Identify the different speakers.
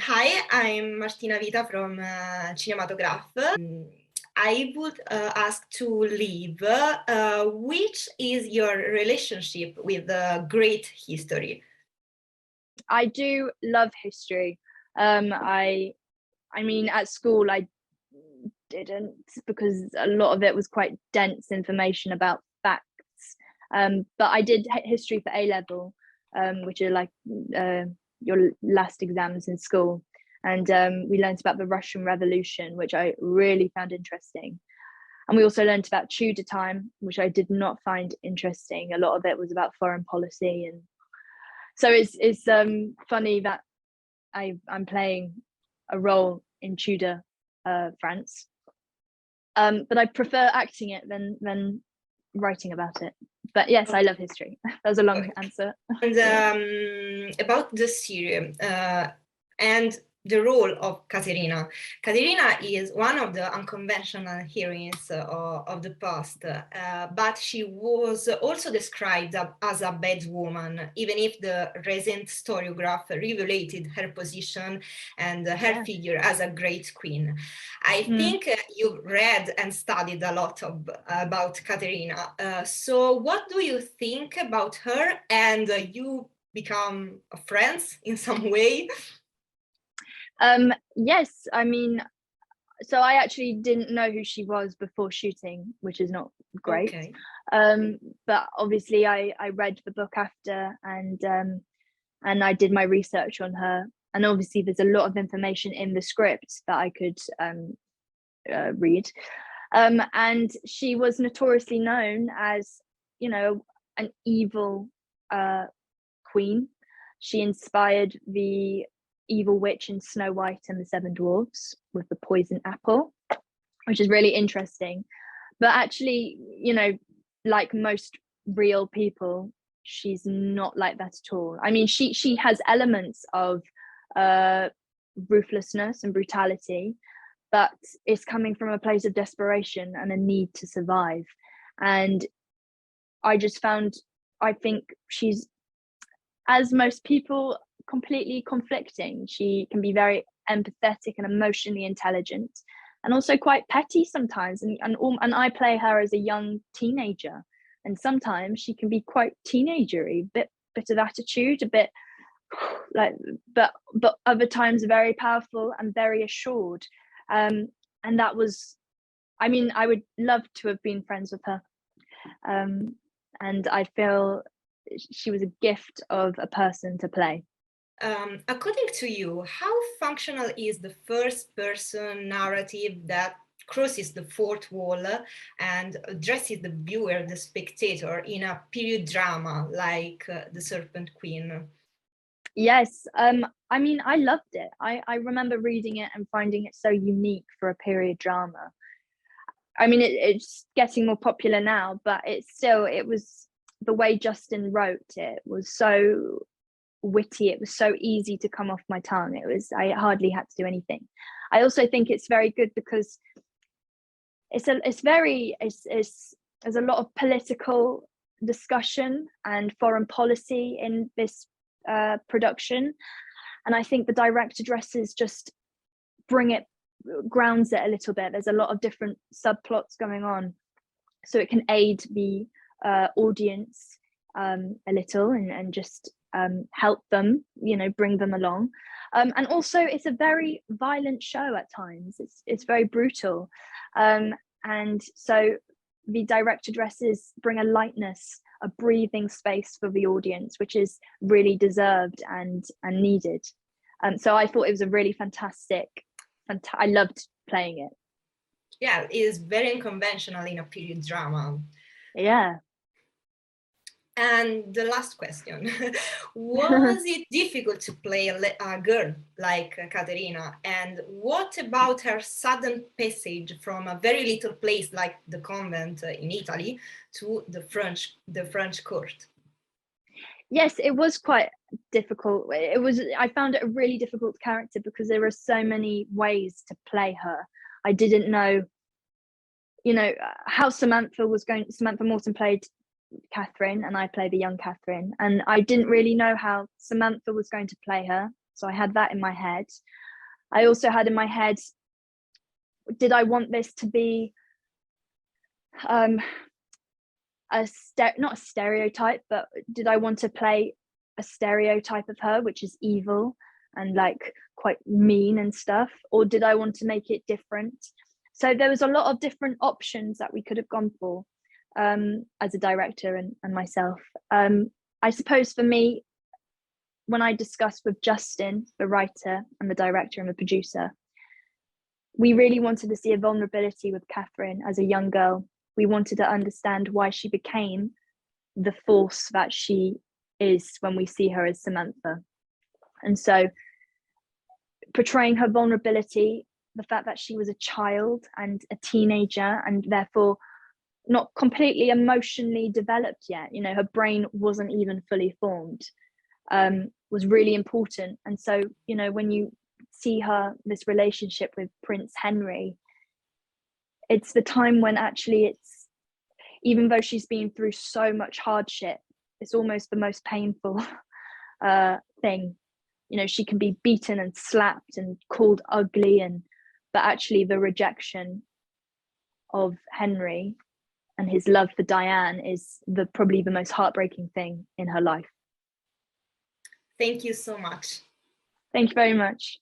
Speaker 1: Hi, I'm Martina Vita from Cinematographe. I would ask to Liv, which is your relationship with great history?
Speaker 2: I do love history. I mean, at school I didn't, because a lot of it was quite dense information about facts. But I did history for A level, which are like your last exams in school, and we learned about the Russian Revolution, which I really found interesting. And we also learned about Tudor time, which I did not find interesting. A lot of it was about foreign policy, and so it's funny that I'm playing a role in Tudor France, but I prefer acting it than writing about it. But yes, I love history. That was a long answer.
Speaker 1: And about the series and the role of Caterina. Caterina is one of the unconventional heroines of the past, but she was also described as a bad woman, even if the recent historiograph revealed her position and her figure as a great queen. I think you've read and studied a lot about Caterina. So what do you think about her, and you become friends in some way?
Speaker 2: Yes, I mean, so I actually didn't know who she was before shooting, which is not great.
Speaker 1: Okay.
Speaker 2: But obviously I read the book after, and I did my research on her, and obviously there's a lot of information in the script that I could read. And she was notoriously known as, you know, an evil queen. She inspired the evil witch in Snow White and the Seven Dwarfs with the poison apple, which is really interesting. But actually, you know, like most real people, she's not like that at all. I mean, she has elements of ruthlessness and brutality, but it's coming from a place of desperation and a need to survive. And I think she's, as most people, completely conflicting. She can be very empathetic and emotionally intelligent, and also quite petty sometimes. And I play her as a young teenager, and sometimes she can be quite teenagery, bit of attitude, a bit like, but other times very powerful and very assured. And that was, I mean, I would love to have been friends with her. And I feel she was a gift of a person to play.
Speaker 1: According to you, how functional is the first-person narrative that crosses the fourth wall and addresses the viewer, the spectator, in a period drama like The Serpent Queen?
Speaker 2: Yes, I mean, I loved it. I remember reading it and finding it so unique for a period drama. I mean, it's getting more popular now, but it was the way Justin wrote it was so witty. It was so easy to come off my tongue. I hardly had to do anything. I also think it's very good because there's a lot of political discussion and foreign policy in this production, and I think the direct addresses just grounds it a little bit. There's a lot of different subplots going on, so it can aid the audience a little, and just help them, you know, bring them along. And also it's a very violent show at times. It's very brutal, and so the direct addresses bring a lightness, a breathing space for the audience, which is really deserved and needed. So I thought it was a really fantastic. I loved playing it.
Speaker 1: Yeah, it is very unconventional in a period drama.
Speaker 2: Yeah.
Speaker 1: And the last question, was it difficult to play a girl like Caterina? And what about her sudden passage from a very little place like the convent in Italy to the French court?
Speaker 2: Yes, it was quite difficult. I found it a really difficult character because there are so many ways to play her. I didn't know, you know, how Samantha Morton played Catherine, and I play the young Catherine, and I didn't really know how Samantha was going to play her. So I had that in my head. I also had in my head, did I want this to be not a stereotype, but did I want to play a stereotype of her, which is evil and like quite mean and stuff, or did I want to make it different? So there was a lot of different options that we could have gone for as a director and myself. I suppose for me, when I discussed with Justin, the writer and the director and the producer, we really wanted to see a vulnerability with Catherine as a young girl. We wanted to understand why she became the force that she is when we see her as Samantha. And so portraying her vulnerability, the fact that she was a child and a teenager and therefore not completely emotionally developed yet, you know, her brain wasn't even fully formed, was really important. And so, you know, when you see her, this relationship with Prince Henry, it's the time when actually it's, even though she's been through so much hardship, it's almost the most painful thing. You know, she can be beaten and slapped and called ugly, but actually the rejection of Henry and his love for Diane is probably the most heartbreaking thing in her life.
Speaker 1: Thank you so much.
Speaker 2: Thank you very much.